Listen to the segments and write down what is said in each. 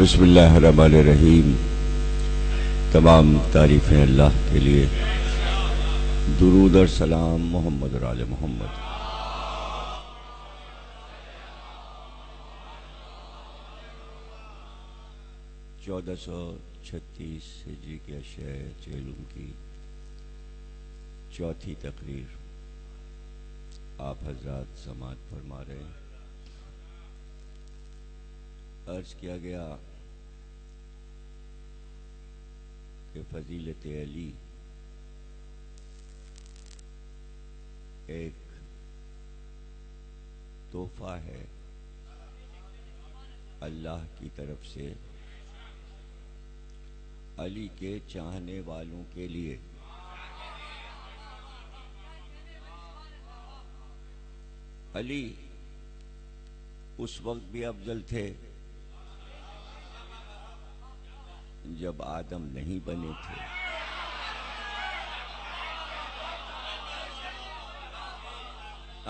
बिस्मिल्लाहिर्रहमानिर्रहीम। तमाम तारीफ़ें अल्लाह के लिए, दुरूद और सलाम मोहम्मद और आले मोहम्मद। चौदह 1436 हिजरी के अशरे चेलुम की चौथी तकरीर आप हजरात समाअत फरमा रहे हैं। अर्ज किया गया कि फजीलत अली एक तोहफा है अल्लाह की तरफ से अली के चाहने वालों के लिए। अली उस वक्त भी अफजल थे जब आदम नहीं बने थे।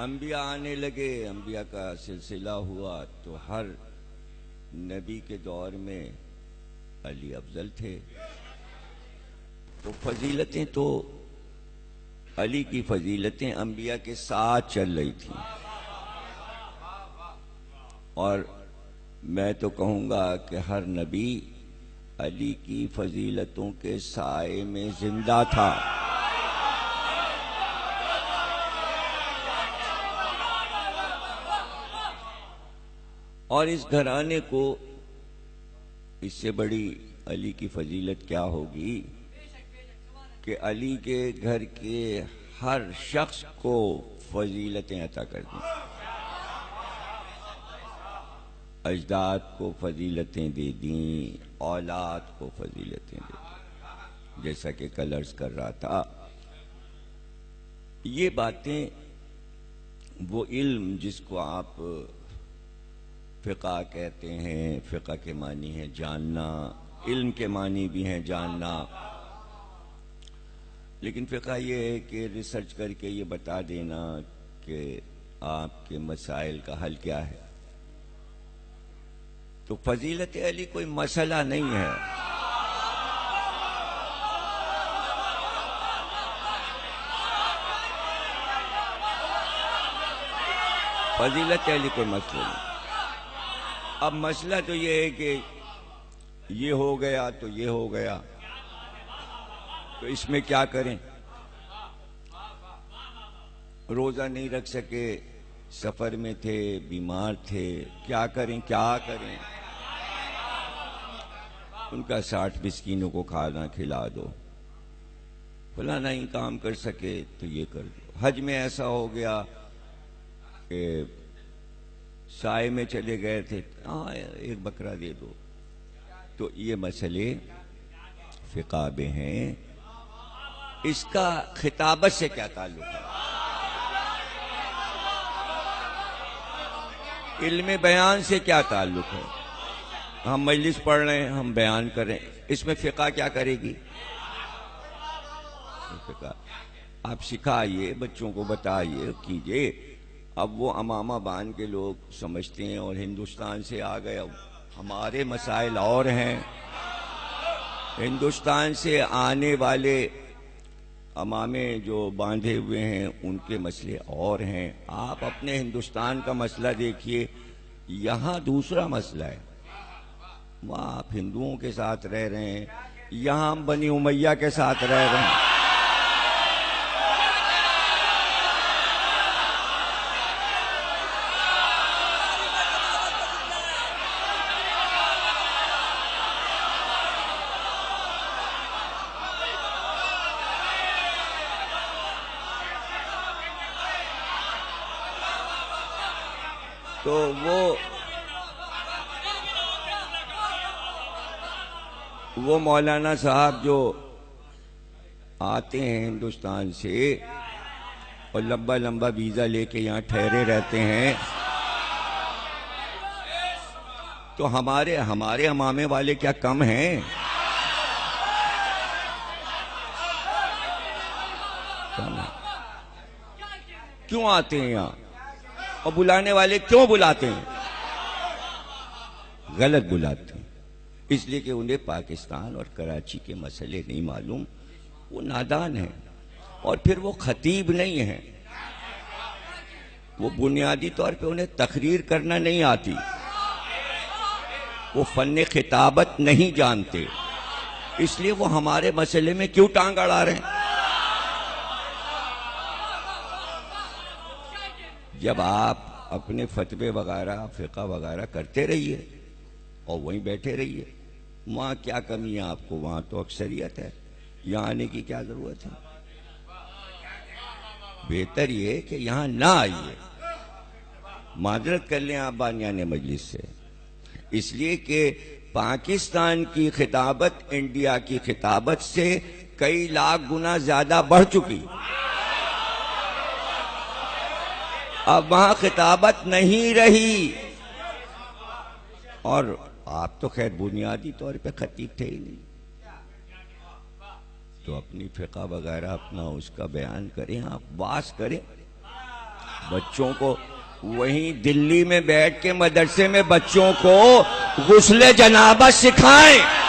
अंबिया आने लगे, अंबिया का सिलसिला हुआ तो हर नबी के दौर में अली अफजल थे। तो फजीलतें तो अली की फजीलतें अंबिया के साथ चल रही थी। और मैं तो कहूँगा कि हर नबी अली की फजीलतों के साए में जिंदा था। और इस घराने को इससे बड़ी अली की फजीलत क्या होगी कि अली के घर के हर शख्स को फजीलतें अता कर दी। अजदाद को फजीलतें दे दी, औलाद को फजीलतें दे दी। जैसा कि कल अर्ज कर रहा था, ये बातें वो इल्म जिसको आप फ़िक़ा कहते हैं, फ़िक़ा के मानी है जानना, इल्म के मानी भी हैं जानना। लेकिन फ़िक़ा ये है कि रिसर्च करके ये बता देना कि आपके मसाइल का हल क्या है। तो फजीलत अली कोई मसला नहीं है। फजीलत अली कोई मसला नहीं। अब मसला तो ये है कि ये हो गया तो ये हो गया, तो इसमें क्या करें। रोजा नहीं रख सके, सफर में थे, बीमार थे, क्या करें क्या करें। उनका 60 मिस्कीनों को खाना खिला दो, फलाना ही काम कर सके तो ये कर दो। हज में ऐसा हो गया कि साए में चले गए थे, हाँ एक बकरा दे दो। तो ये मसले फ़िक़ा में हैं। इसका खिताबत से क्या ताल्लुक है, इल्म बयान से क्या ताल्लुक है। हम मजलिस पढ़ रहे हैं, हम बयान करें, इसमें फ़िक़ा क्या करेगी। फ़िक़ा आप सिखाइए, बच्चों को बताइए, कीजिए। अब वो अमामा बांध के लोग समझते हैं और हिंदुस्तान से आ गए। अब हमारे मसाइल और हैं। हिंदुस्तान से आने वाले अमामे जो बांधे हुए हैं उनके मसले और हैं। आप अपने हिंदुस्तान का मसला देखिए, यहाँ दूसरा मसला है। वहाँ आप हिंदुओं के साथ रह रहे हैं, यहाँ हम बनी उमैया के साथ रह रहे हैं। तो वो मौलाना साहब जो आते हैं हिंदुस्तान से और लंबा लंबा वीजा लेके यहाँ ठहरे रहते हैं, तो हमारे अमामे वाले क्या कम हैं। क्यों आते हैं यहाँ, और बुलाने वाले क्यों बुलाते हैं, गलत बुलाते हैं। इसलिए कि उन्हें पाकिस्तान और कराची के मसले नहीं मालूम, वो नादान है। और फिर वो खतीब नहीं है, वो बुनियादी तौर पे उन्हें तकरीर करना नहीं आती, वो फन्ने खिताबत नहीं जानते, इसलिए वो हमारे मसले में क्यों टांग अड़ा रहे हैं। जब आप अपने फतवे वगैरह फिक़ा वगैरह करते रहिए और वहीं बैठे रहिए, वहां क्या कमी है आपको, वहां तो अक्सरियत है, यहां आने की क्या जरूरत है। बेहतर ये कि यहां ना आइए, माजरत कर लें आप बानियाने मजलिस से, इसलिए कि पाकिस्तान की खिताबत इंडिया की खिताबत से कई लाख गुना ज्यादा बढ़ चुकी। अब वहां खिताबत नहीं रही, और आप तो खैर बुनियादी तौर पे खतीब थे ही नहीं, तो अपनी फिक़ा वगैरह अपना उसका बयान करें, आप बात करें, बच्चों को वहीं दिल्ली में बैठ के मदरसे में बच्चों को गुस्ले जनाबत सिखाएं।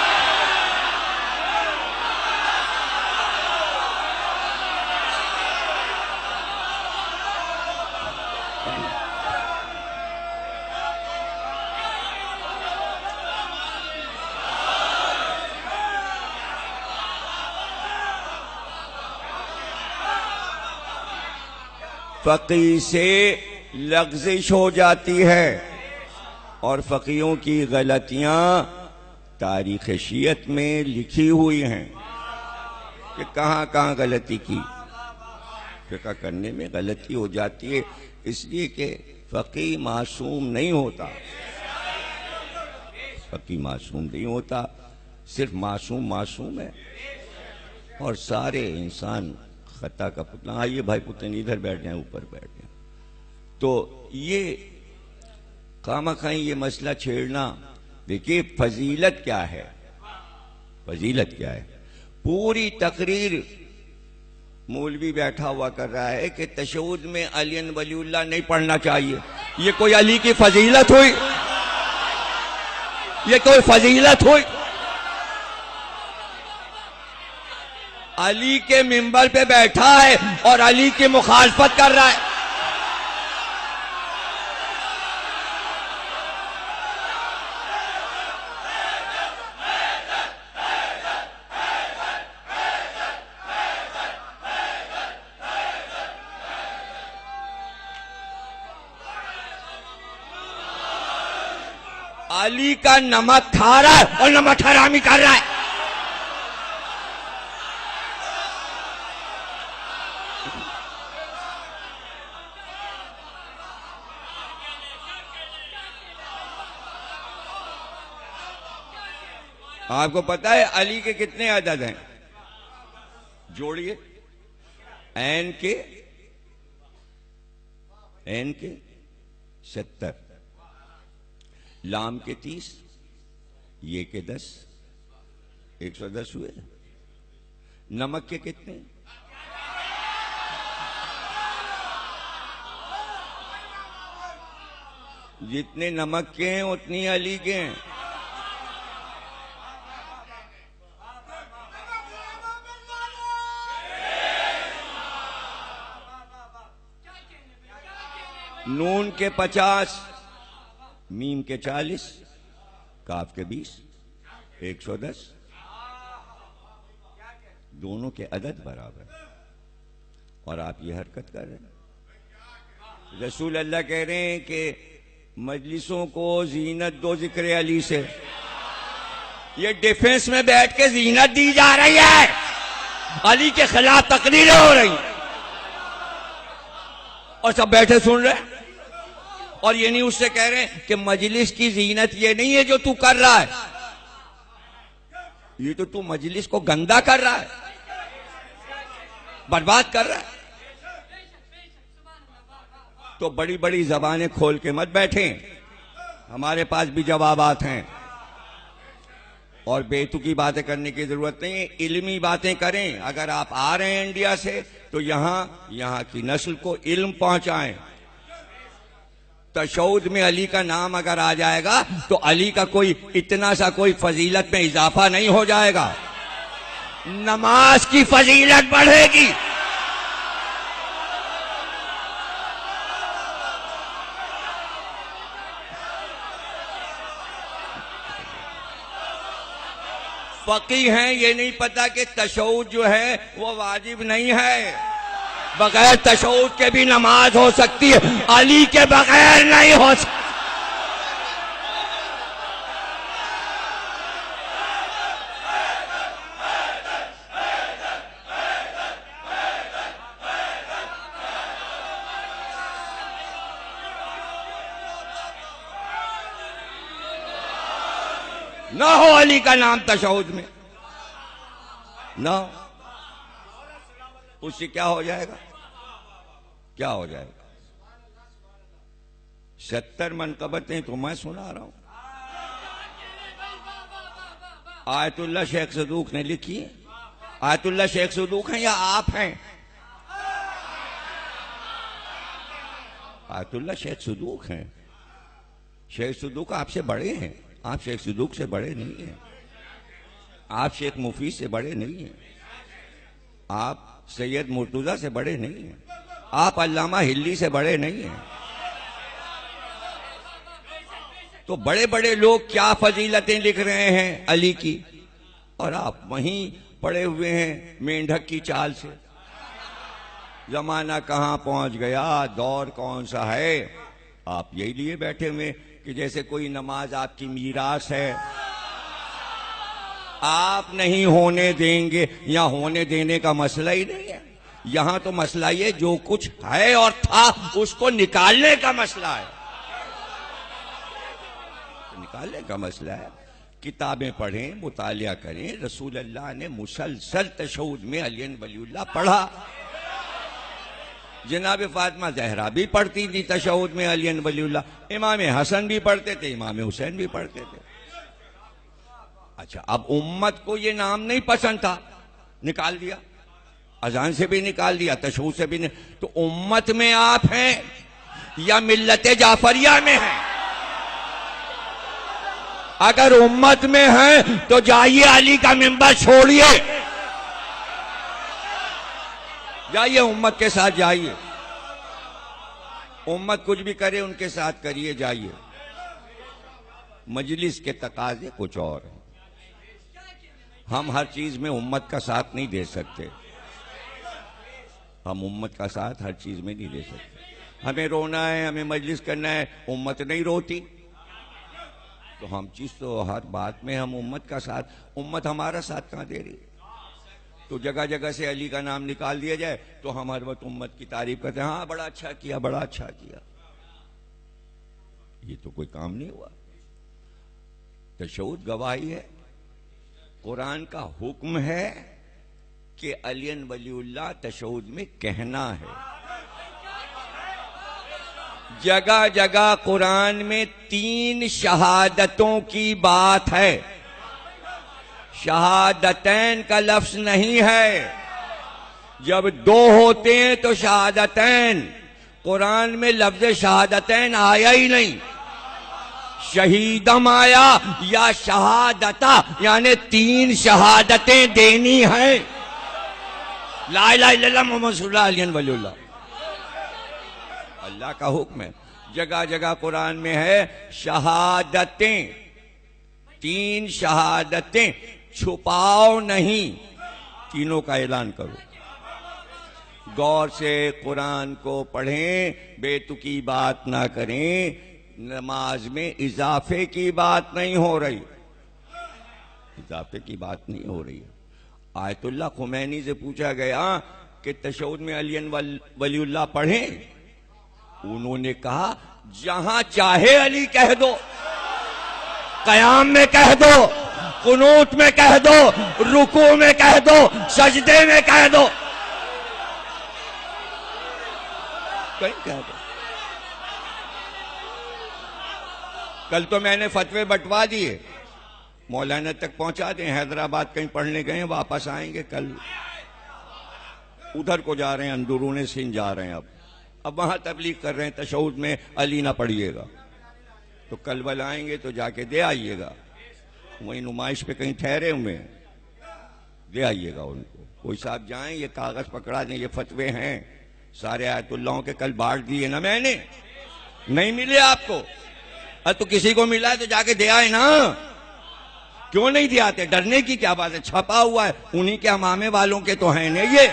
फकीह से लग़्ज़िश हो जाती है, और फकीहों की गलतियां तारीख़ शियत में लिखी हुई हैं कि कहां कहां गलती की, फ़िक़्ह करने में गलती हो जाती है, इसलिए कि फकीह मासूम नहीं होता, फकीह मासूम नहीं होता, सिर्फ मासूम है, और सारे इंसान खता का पुतला। आइए भाई पुतन इधर बैठ जाए, ऊपर बैठ जाए। तो ये खामखाई ये मसला छेड़ना, देखिए फजीलत क्या है, फजीलत क्या है। पूरी तकरीर मौलवी बैठा हुआ कर रहा है कि तशहुद में अली वलीउल्लाह नहीं पढ़ना चाहिए। ये कोई अली की फजीलत हुई? ये कोई फजीलत हुई? अली के मिंबर पे बैठा है और अली की मुखालफत कर रहा है। अली का नमक खा रहा है और नमक हरामी कर रहा है। आपको पता है अली के कितने अदद हैं? जोड़िए, एन के 70, लाम के 30, ये के 10, 110 हुए। नमक के कितने? जितने नमक के हैं उतनी अली के हैं। नून के 50, मीम के 40, काफ के 20, 110, दोनों के अदद बराबर, और आप ये हरकत कर रहे हैं। रसूल अल्लाह कह रहे हैं कि मजलिसों को जीनत दो जिक्र अली से। ये डिफेंस में बैठ के जीनत दी जा रही है, अली के खिलाफ तकरीरें हो रही और सब बैठे सुन रहे हैं। और ये नहीं उससे कह रहे हैं कि मजलिस की जीनत ये नहीं है जो तू कर रहा है, ये तो तू मजलिस को गंदा कर रहा है, बर्बाद कर रहा है। तो बड़ी बड़ी जबानें खोल के मत बैठें, हमारे पास भी जवाबात हैं, और बेतुकी बातें करने की जरूरत नहीं है, इल्मी बातें करें। अगर आप आ रहे हैं इंडिया से तो यहां की नस्ल को इल्म पहुंचाएं, तशहुद में अली का नाम अगर आ जाएगा तो अली का कोई इतना सा कोई फजीलत में इजाफा नहीं हो जाएगा, नमाज की फजीलत बढ़ेगी। फकी हैं ये नहीं पता कि तशहुद जो है वो वाजिब नहीं है, बगैर तशहुद के भी नमाज हो सकती है, अली के बगैर नहीं हो सकती। ना हो अली का नाम तशहुद में, ना उससे क्या हो जाएगा, क्या हो जाएगा? 70 मनकबतें तो मैं सुना रहा हूं, आयतुल्लाह शेख सदूक ने लिखी है। आयतुल्लाह शेख सदूक हैं या आप हैं? आयतुल्लाह शेख सदूक हैं। शेख सदूक आपसे बड़े हैं, आप शेख सदूक से बड़े नहीं हैं, आप शेख मुफीद से बड़े नहीं हैं, आप सैयद मुर्तुजा से बड़े नहीं हैं, आप अल्लामा हिल्ली से बड़े नहीं हैं। तो बड़े बड़े लोग क्या फजीलतें लिख रहे हैं अली की, और आप वहीं पड़े हुए हैं मेंढक की चाल से। जमाना कहां पहुंच गया, दौर कौन सा है, आप यही लिए बैठे हुए कि जैसे कोई नमाज आपकी मीरास है, आप नहीं होने देंगे। यहां होने देने का मसला ही नहीं है, यहां तो मसला ये जो कुछ है और था उसको निकालने का मसला है, तो निकालने का मसला है। किताबें पढ़ें, मुतालिया करें। रसूल अल्लाह ने मुसलसल तशहुद में अली वलीउल्लाह पढ़ा, जनाब फातिमा ज़हरा भी पढ़ती थी तशहुद में अली वलीउल्लाह, इमाम हसन भी पढ़ते थे, इमाम हुसैन भी पढ़ते थे। अच्छा, अब उम्मत को ये नाम नहीं पसंद था, निकाल दिया, अजान से भी निकाल दिया, तशहुद से भी नहीं। तो उम्मत में आप हैं या मिल्लत जाफरिया में हैं? अगर उम्मत में हैं तो जाइए अली का मिंबर छोड़िए, जाइए उम्मत के साथ जाइए, उम्मत कुछ भी करे उनके साथ करिए, जाइए। मजलिस के तकाजे कुछ और हैं, हम हर चीज में उम्मत का साथ नहीं दे सकते, हम उम्मत का साथ हर चीज में नहीं दे सकते। हमें रोना है, हमें मजलिस करना है, उम्मत नहीं रोती, तो हम चीज तो हर बात में हम उम्मत का साथ, उम्मत हमारा साथ कहां दे रही? तो जगह जगह से अली का नाम निकाल दिया जाए तो हम हर वक्त उम्मत की तारीफ करते हैं, हाँ बड़ा अच्छा किया, बड़ा अच्छा किया। ये तो कोई काम नहीं हुआ। तशहुद गवाही है, कुरान का हुक्म है कि अली वलीउल्लाह तशहुद में कहना है। जगह जगह कुरान में 3 शहादतों की बात है, शहादतैन का लफ्ज नहीं है। जब 2 होते हैं तो शहादतैन, कुरान में लफ्ज शहादतैन आया ही नहीं, शहीदम आया या शहादता, यानी 3 शहादतें देनी है। ला इलाहा इल्लल्लाह मुहम्मद रसूलुल्लाह अली वलीउल्लाह, अल्लाह का हुक्म है। जगह जगह कुरान में है शहादतें, 3 शहादतें, छुपाओ नहीं, तीनों का ऐलान करो। गौर से कुरान को पढ़ें, बेतुकी बात ना करें। नमाज में इजाफे की बात नहीं हो रही, इजाफे की बात नहीं हो रही। आयतुल्लाह खुमैनी से पूछा गया कि तशहुद में अली वलीउल्लाह पढ़ें, उन्होंने कहा जहां चाहे अली कह दो, कयाम में कह दो, कुनूत में कह दो, रुकू में कह दो, सजदे में कह दो, कहीं कह दो। कल तो मैंने फतवे बंटवा दिए, मौलाना तक पहुंचा दें। हैदराबाद कहीं पढ़ने गए, वापस आएंगे, कल उधर को जा रहे हैं, अंदरूने सिंध जा रहे हैं। अब अब वहां तबलीग कर रहे हैं तशहुद में अली ना पढ़िएगा, तो कल बल आएंगे तो जाके दे आइएगा, वही नुमाइश पे कहीं ठहरे हुए हैं, दे आइएगा उनको। कोई साहब जाएं, ये कागज पकड़ा दें, ये फतवे हैं सारे आयतुल्लाहों के, कल बांट दिए ना मैंने, नहीं मिले आपको? अरे तो किसी को मिला है तो जाके दे आए ना, क्यों नहीं दे आते? डरने की क्या बात है? छपा हुआ है, उन्हीं के अमामे वालों के तो हैं नहीं ये।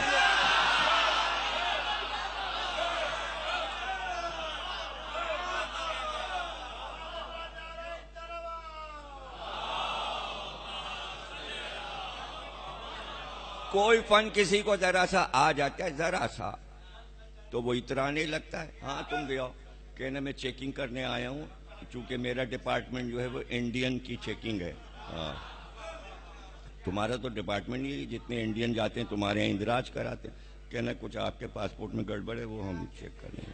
कोई फन किसी को जरा सा आ जाता है, जरा सा, तो वो इतराने लगता है, हाँ तुम दे आओ, कहना मैं चेकिंग करने आया हूं, चूंकि मेरा डिपार्टमेंट जो है वो इंडियन की चेकिंग है। हाँ, तुम्हारा तो डिपार्टमेंट नहीं है, जितने इंडियन जाते हैं तुम्हारे यहाँ इंदिराज कराते हैं। कहना कुछ आपके पासपोर्ट में गड़बड़ है, वो हम चेक करेंगे।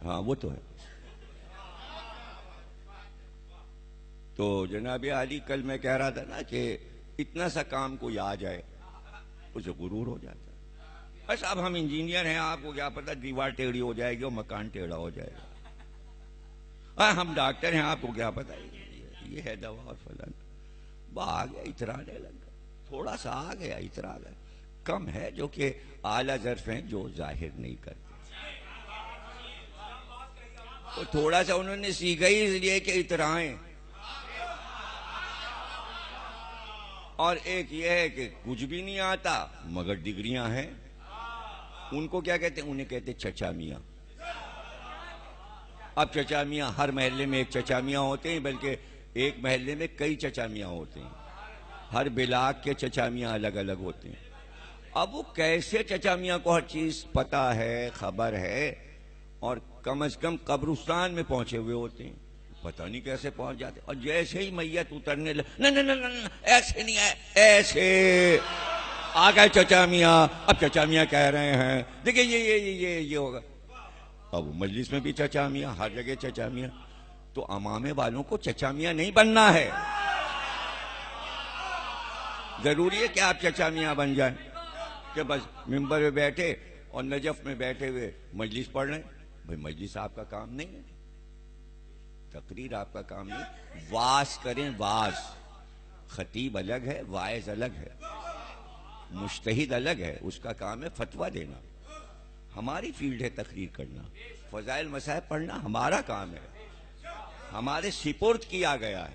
हाँ वो तो है। तो जनाब आली, कल मैं कह रहा था ना कि इतना सा काम कोई आ जाए उसे गुरूर हो जाता है। बस अब हम इंजीनियर हैं, आपको क्या पता दीवार टेढ़ी हो जाएगी और मकान टेढ़ा हो जाएगा। हम डॉक्टर हैं, आपको क्या पता ये है दवा और फलन। वह आ गया, इतराने लगा, थोड़ा सा आ गया, इतरा गया। कम है जो कि आला ज़र्फ हैं जो जाहिर नहीं करते, तो थोड़ा सा उन्होंने सीखा ही इसलिए कि इतराएं। और एक यह है कि कुछ भी नहीं आता मगर डिग्रियां हैं। उनको क्या कहते हैं? उन्हें कहते चचा मियां। अब चचा मियां, हर महल्ले में एक चचा मियां होते हैं, बल्कि एक महल्ले में कई चचा मियां होते हैं, हर बिलाक के चचा मियां अलग अलग होते हैं। अब वो कैसे चचा मियां को हर चीज पता है, खबर है, और कम से कम कब्रिस्तान में पहुंचे हुए होते हैं, पता नहीं कैसे पहुंच जाते। और जैसे ही मैयत उतरने लगे, न ऐसे नहीं है, ऐसे आ गए चचा मियां। अब चचा मियां कह रहे हैं देखिए ये होगा। अब मजलिस में भी चचा मियां, हर जगह चचा मियां। तो अमामे वालों को चचा मियां नहीं बनना है। जरूरी है कि आप चचा मियां बन जाएं कि बस मिंबर में बैठे और नजफ में बैठे हुए मजलिस पढ़ रहे हैं। भाई मजलिस आपका काम नहीं है, तकरीर आपका काम नहीं। वास करें, वास। खतीब अलग है, वाइज अलग है, मुश्तहिद अलग है, उसका काम है फतवा देना। हमारी फील्ड है तकरीर करना, फजाइल मसाइल पढ़ना हमारा काम है, हमारे सिपुर्द किया गया है,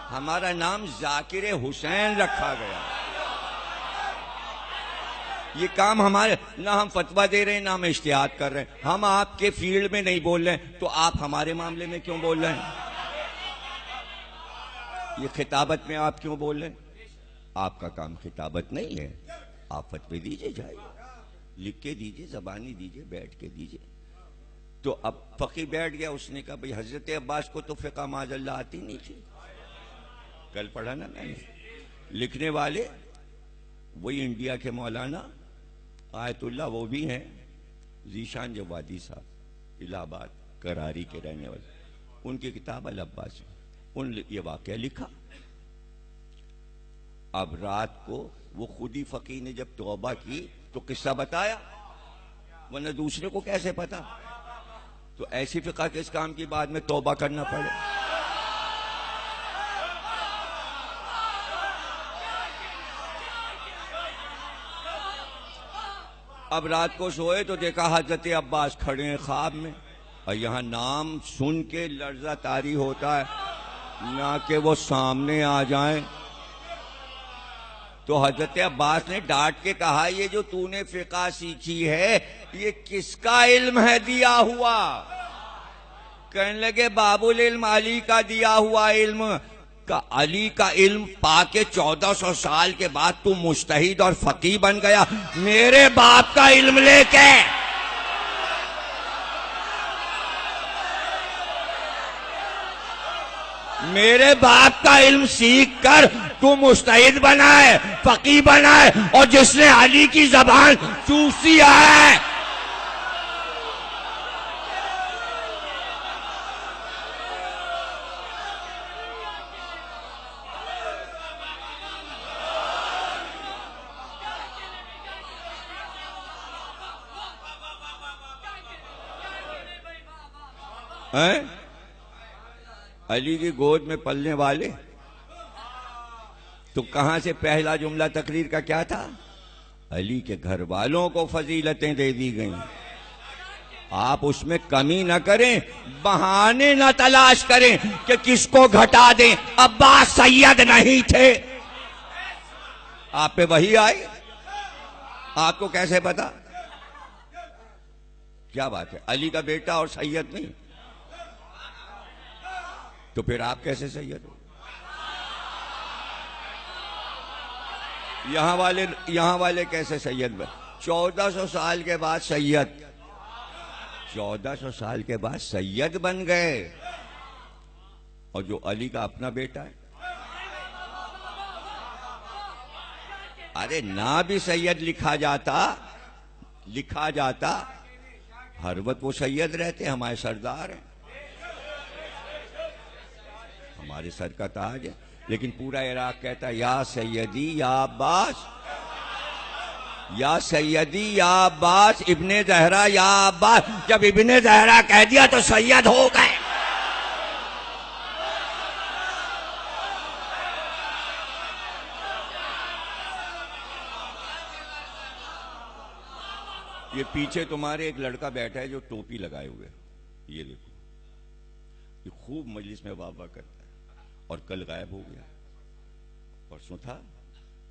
हमारा नाम जाकिर हुसैन रखा गया है। ये काम हमारे, ना हम फतवा दे रहे हैं ना हम इश्तिहाद कर रहे हैं। हम आपके फील्ड में नहीं बोल रहे हैं तो आप हमारे मामले में क्यों बोल रहे हैं? ये खिताबत में आप क्यों बोल रहे हैं? आपका काम खिताबत नहीं है, आप फतवे दीजिए, जाइए लिख के दीजिए, जबानी दीजिए, बैठ के दीजिए। तो अब फकीर बैठ गया, उसने कहा भाई हजरत अब्बास को तो फिका माजल्ला आती नहीं थी, कल पढ़ा ना मैंने। लिखने वाले वही इंडिया के मौलाना आयतुल्ला, वो भी हैं जीशान जवादी साहब, इलाहाबाद करारी के रहने वाले, उनकी किताब अल अब्बास, उन ये वाकया लिखा। अब रात को वो खुद ही फकीर ने जब तौबा की तो किस्सा बताया, वरना दूसरे को कैसे पता? तो ऐसी फिका किस काम की बाद में तौबा करना पड़े? अब रात को सोए तो देखा हजरत अब्बास खड़े हैं ख्वाब में, और यहां नाम सुन के लर्जा तारी होता है, ना कि वो सामने आ जाएं। तो हजरत अब्बास ने डांट के कहा ये जो तूने फिका सीखी है ये किसका इल्म है दिया हुआ? कहने लगे बाबुल इल्म, अली का दिया हुआ इल्म। का अली का इल्म पाके 1400 साल के बाद तू मुज्तहिद और फकीह बन गया, मेरे बाप का इल्म लेके। मेरे बाप का इल्म सीख कर तू मुज्तहिद बना है, फकीह बना है, और जिसने अली की जबान चूसी है। हैं? अली की गोद में पलने वाले। तो कहां से पहला जुमला तकरीर का क्या था? अली के घर वालों को फजीलतें दे दी गई, आप उसमें कमी न करें, बहाने न तलाश करें कि किसको घटा दें। अब्बास सैयद नहीं थे, आप पे वही आए, आपको कैसे पता? क्या बात है, अली का बेटा और सैयद नहीं, तो फिर आप कैसे सैयद हो? यहां वाले कैसे सैयद बने? 1400 साल के बाद सैयद, 1400 साल के बाद सैयद बन गए। और जो अली का अपना बेटा है, अरे ना भी सैयद लिखा जाता, हर वक्त वो सैयद रहते, हमारे सरदार हैं, हमारे सर का ताज है। लेकिन पूरा इराक कहता है या सैयदी या अब्बास, या सैयदी या अब्बास, इब्ने ज़हरा या अब्बास। जब इब्ने ज़हरा कह दिया तो सैयद हो गए। ये पीछे तुम्हारे एक लड़का बैठा है जो टोपी लगाए हुए, ये देखो, ये खूब मजलिस में वाह वाह करता है और कल गायब हो गया। परसों था,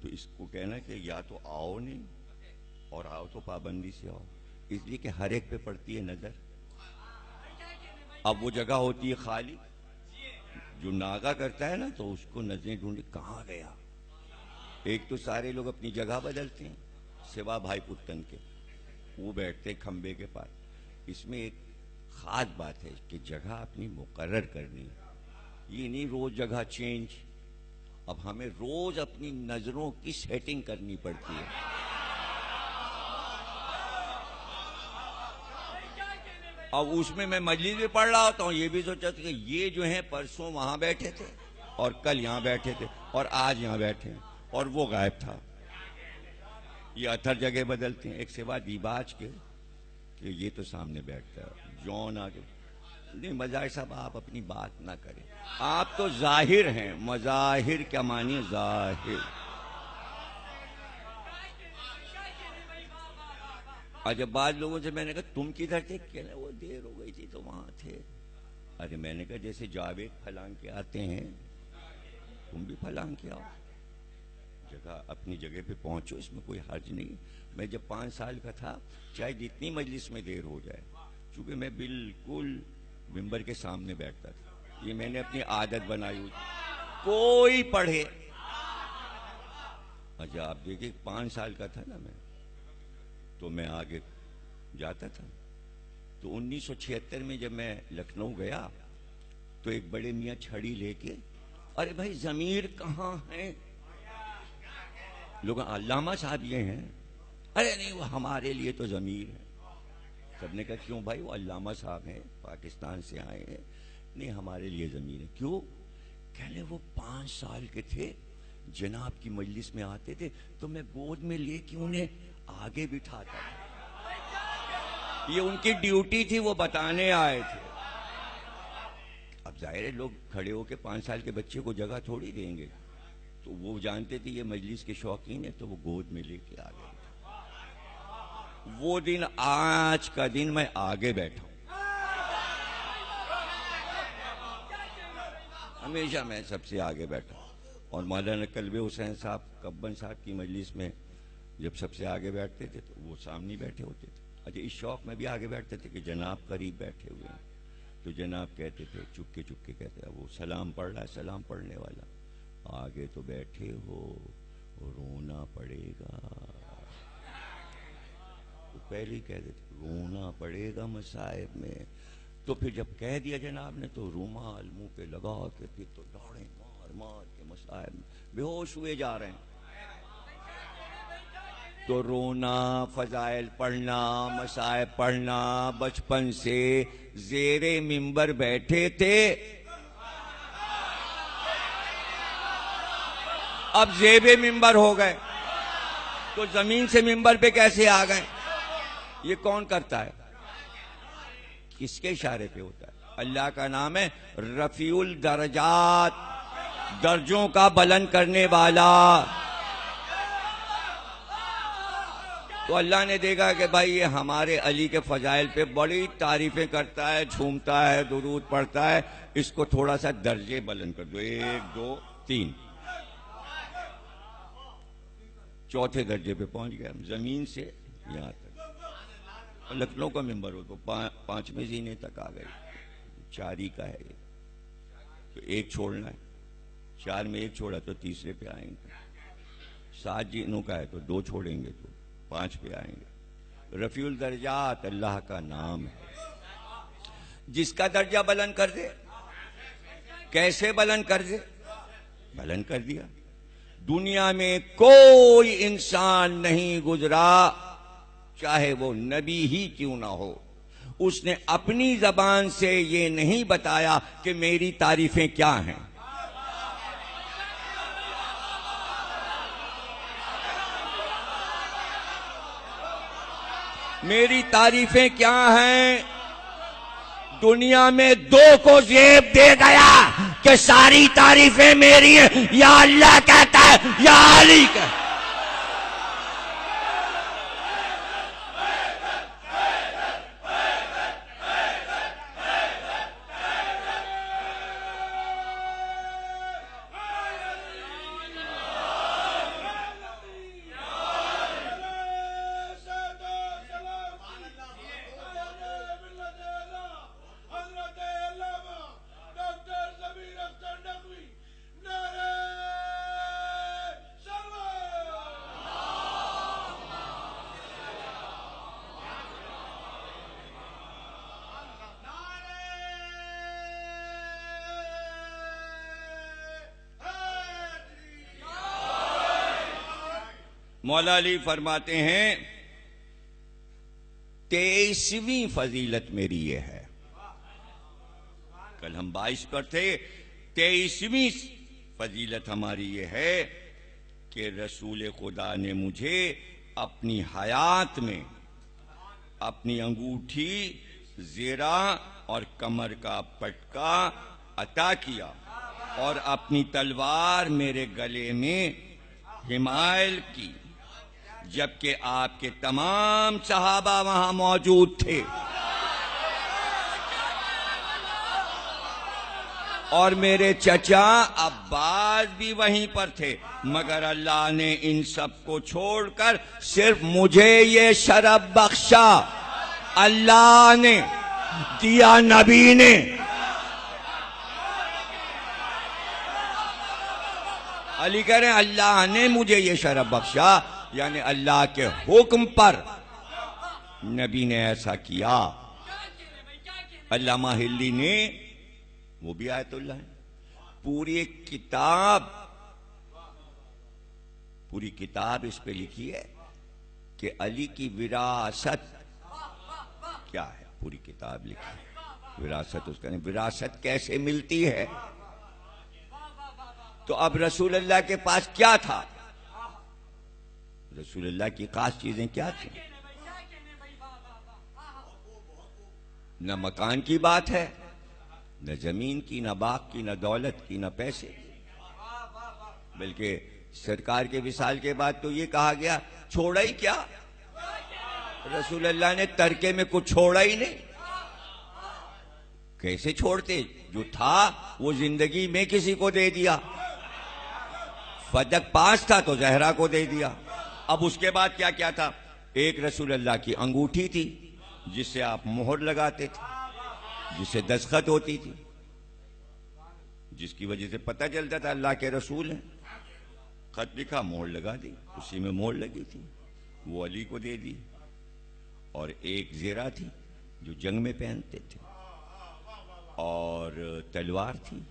तो इसको कहना कि या तो आओ नहीं, और आओ तो पाबंदी से आओ, इसलिए कि हर एक पे पड़ती है नजर। अब वो जगह होती है खाली, जो नागा करता है ना तो उसको नजरें ढूंढे कहां गया। एक तो सारे लोग अपनी जगह बदलते हैं, सिवा भाई पुत्तन के, वो बैठते खंबे के पास। इसमें एक खास बात है कि जगह अपनी मुकर्रर करनी, ये नहीं रोज जगह चेंज। अब हमें रोज अपनी नजरों की सेटिंग करनी पड़ती है। अब उसमें मैं मजलिस भी पढ़ रहा होता हूं, ये भी सोचा था कि ये जो है परसों वहां बैठे थे और कल यहां बैठे थे और आज यहां बैठे हैं, और वो गायब था। ये अथर जगह बदलते हैं, एक सिवा दीबाज के कि ये तो सामने बैठता है, जॉन आगे नहीं। मजाहिर साहब आप अपनी बात ना करें, आप तो जाहिर हैं, मजाहिर क्या मानिए, जाहिर। और जब बाद लोगों से मैंने कहा तुम किधर थे, कहने वो देर हो गई थी तो वहां थे। अरे मैंने कहा जैसे जावेद फलांग के आते हैं, तुम भी फलांग के आओ, जगह अपनी जगह पे पहुंचो, इसमें कोई हर्ज नहीं। मैं जब 5 साल का था, चाहे जितनी मजलिस में देर हो जाए, चूंकि मैं बिल्कुल मिंबर के सामने बैठता था, ये मैंने अपनी आदत बनाई हुई, कोई पढ़े। अच्छा आप देखिए 5 साल का था ना मैं, तो मैं आगे जाता था। तो 1976 में जब मैं लखनऊ गया, तो एक बड़े मियाँ छड़ी लेके, अरे भाई जमीर कहाँ है? लोग अल्लामा साहब ये हैं, अरे नहीं वो हमारे लिए तो जमीर है। सबने कहा क्यों भाई, वो अल्लामा साहब हैं, पाकिस्तान से आए हैं, नहीं हमारे लिए जमीर है। क्यों? कहले वो 5 साल के थे, जनाब की मजलिस में आते थे तो मैं गोद में लेके उन्हें आगे बिठाता था, ये उनकी ड्यूटी थी, वो बताने आए थे। अब जाहिर है लोग खड़े होके 5 साल के बच्चे को जगह थोड़ी देंगे, तो वो जानते थे ये मजलिस के शौकीन है, तो वो गोद में लेके आ गए। वो दिन आज का दिन मैं आगे बैठा हूं, हमेशा मैं सबसे आगे बैठा। और मौलाना कल्बे हुसैन साहब कब्बन साहब की मजलिस में जब सबसे आगे बैठते थे तो वो सामने बैठे होते थे। अच्छा इस शौक में भी आगे बैठते थे कि जनाब करीब बैठे हुए हैं, तो जनाब कहते थे, चुपके चुपके कहते, वो सलाम पढ़ रहा है, सलाम पढ़ने वाला, आगे तो बैठे हो, रोना पड़ेगा। तो पहले ही कह देते रोना पड़ेगा मसाइब में। तो फिर जब कह दिया जनाब ने, तो रूमाल मुंह पे लगा के फिर तो दौड़े मार मार के मसाइब में, बेहोश हुए जा रहे हैं। तो रोना, फजाइल पढ़ना, मसाइब पढ़ना, बचपन से जेरे मिंबर बैठे थे, अब जेबे मिंबर हो गए, तो जमीन से मिंबर पे कैसे आ गए? ये कौन करता है? किसके इशारे पे होता है? अल्लाह का नाम है रफीउल दरजात, दर्जों का बुलंद करने वाला। तो अल्लाह ने देखा कि भाई ये हमारे अली के फजाइल पे बड़ी तारीफें करता है, झूमता है, दुरूद पढ़ता है, इसको थोड़ा सा दर्जे बुलंद कर दो, 1 2 3, चौथे दर्जे पे पहुंच गया, जमीन से यहां तक। लखनऊ का मेंबर हो तो 5वें जीने तक आ गए, 4 ही का है ये, तो 1 छोड़ना है, 4 में 1 छोड़ा तो तीसरे पे आएंगे, 7 जीनों का है तो 2 छोड़ेंगे तो 5 पे आएंगे। रफीउल दर्जात अल्लाह का नाम है, जिसका दर्जा बुलंद कर दे। कैसे बुलंद कर दे? बुलंद कर दिया। दुनिया में कोई इंसान नहीं गुजरा, चाहे वो नबी ही क्यों ना हो, उसने अपनी जबान से ये नहीं बताया कि मेरी तारीफें क्या हैं। मेरी तारीफें क्या हैं? दुनिया में 2 को जेब दे गया कि सारी तारीफें मेरी हैं, या अल्लाह कहता है या अली कहता है। मौला अली फरमाते हैं 23वीं फजीलत मेरी ये है। कल हम 22 पर थे, 23वीं फजीलत हमारी ये है कि रसूल खुदा ने मुझे अपनी हयात में अपनी अंगूठी, ज़ेरा और कमर का पटका अता किया और अपनी तलवार मेरे गले में हिमायल की, जबकि आपके तमाम सहाबा वहां मौजूद थे और मेरे चचा अब्बास भी वहीं पर थे, मगर अल्लाह ने इन सब को छोड़कर सिर्फ मुझे ये शरफ बख्शा। अल्लाह ने दिया, नबी ने। अली कह रहे हैं अल्लाह ने मुझे ये शरफ बख्शा, यानी अल्लाह के हुक्म पर नबी ने ऐसा किया। अल्लामा हिल्ली ने, वो भी आयतुल्लाह है, पूरी किताब इस पे लिखी है कि अली की विरासत क्या है। पूरी किताब लिखी है विरासत, उसका नहीं, विरासत कैसे मिलती है। तो अब रसूल अल्लाह के पास क्या था? रसूल अल्लाह की खास चीजें क्या थी? न मकान की बात है, न जमीन की, न बाग की, न दौलत की, न पैसे की, बल्कि सरकार के विसाल के बाद तो ये कहा गया छोड़ा ही क्या, रसूल अल्लाह ने तरके में कुछ छोड़ा ही नहीं। कैसे छोड़ते? जो था वो जिंदगी में किसी को दे दिया। फदक 5 था तो जहरा को दे दिया। अब उसके बाद क्या क्या था? एक रसूल अल्लाह की अंगूठी थी जिससे आप मोहर लगाते थे, जिससे दस्तखत होती थी, जिसकी वजह से पता चलता था अल्लाह के रसूल हैं। खत लिखा, मोहर लगा दी, उसी में मोहर लगी थी, वो अली को दे दी। और एक ज़ेरा थी जो जंग में पहनते थे, और तलवार थी।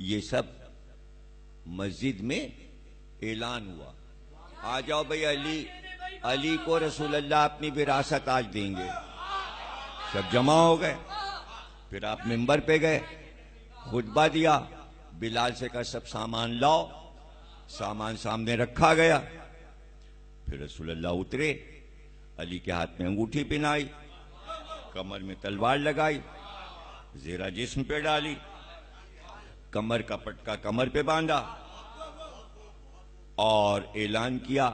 ये सब मस्जिद में ऐलान हुआ, आ जाओ भाई, अली को रसूल अल्लाह अपनी विरासत आज देंगे। सब जमा हो गए। फिर आप मिंबर पे गए, खुतबा दिया, बिलाल से कहा सब सामान लाओ, सामान सामने रखा गया। फिर रसूल अल्लाह उतरे, अली के हाथ में अंगूठी पहनाई, कमर में तलवार लगाई, जेरा जिस्म पे डाली, कमर का पटका कमर पे बांधा और ऐलान किया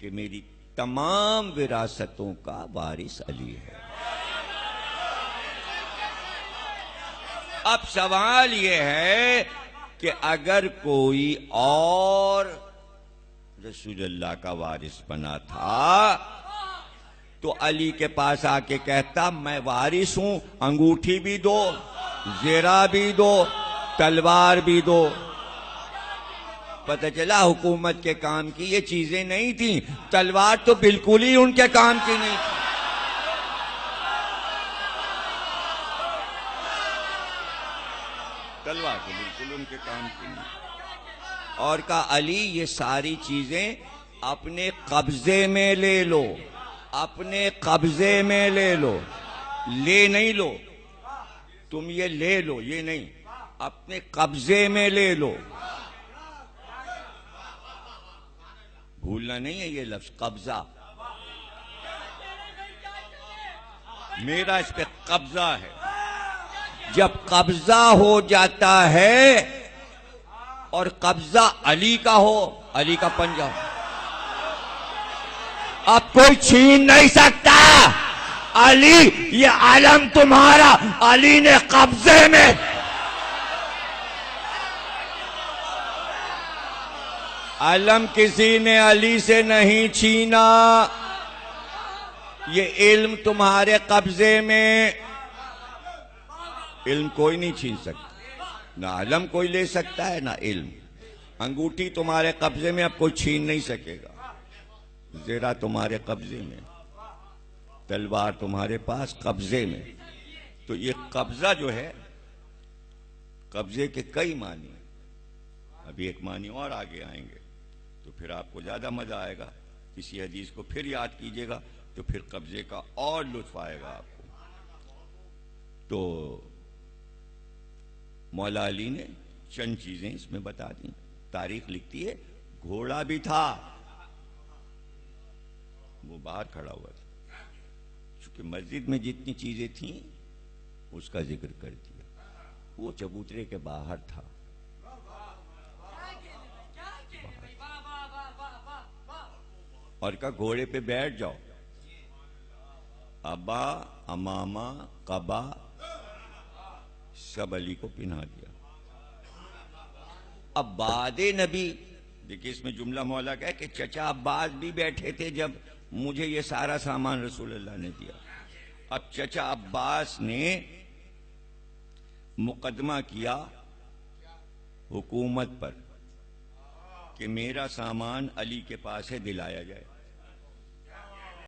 कि मेरी तमाम विरासतों का वारिस अली है। अब सवाल यह है कि अगर कोई और रसूलुल्लाह का वारिस बना था तो अली के पास आके कहता मैं वारिस हूं, अंगूठी भी दो, जेरा भी दो, तलवार भी दो। पता चला हुकूमत के काम की ये चीजें नहीं थी। तलवार तो बिल्कुल ही उनके काम की नहीं थी। तलवार तो बिल्कुल उनके काम की नहीं। और कहा अली ये सारी चीजें अपने कब्जे में ले लो, अपने कब्जे में ले लो। ले नहीं लो, तुम ये ले लो, ये नहीं, अपने कब्जे में ले लो। भूलना नहीं है ये लफ्ज कब्जा। मेरा इस पे कब्जा है। जब कब्जा हो जाता है और कब्जा अली का हो, अली का पंजा हो, अब कोई छीन नहीं सकता। अली ये आलम तुम्हारा, अली ने कब्जे में। आलम किसी ने अली से नहीं छीना। ये इल्म तुम्हारे कब्जे में। इल्म कोई नहीं छीन सकता, ना आलम कोई ले सकता है ना इल्म। अंगूठी तुम्हारे कब्जे में, अब कोई छीन नहीं सकेगा। जेरा तुम्हारे कब्जे में, तलवार तुम्हारे पास कब्जे में। तो ये कब्जा जो है, कब्जे के कई मानी। अभी एक मानी और आगे आएंगे तो फिर आपको ज्यादा मजा आएगा। किसी हदीस को फिर याद कीजिएगा तो फिर कब्जे का और लुत्फ आएगा आपको। तो मौला अली ने चंद चीजें इसमें बता दी। तारीख लिखती है घोड़ा भी था, वो बाहर खड़ा हुआ था। चूंकि मस्जिद में जितनी चीजें थी उसका जिक्र कर दिया। वो चबूतरे के बाहर था। और का घोड़े पे बैठ जाओ। अबा, अमामा, कबा सब अली को पिन्हा दिया। अब बादे नबी, देखिए इसमें जुमला मौला का है कि चचा अब्बास भी बैठे थे जब मुझे ये सारा सामान रसूलुल्लाह ने दिया। अब चचा अब्बास ने मुकदमा किया हुकूमत पर कि मेरा सामान अली के पास है, दिलाया जाए।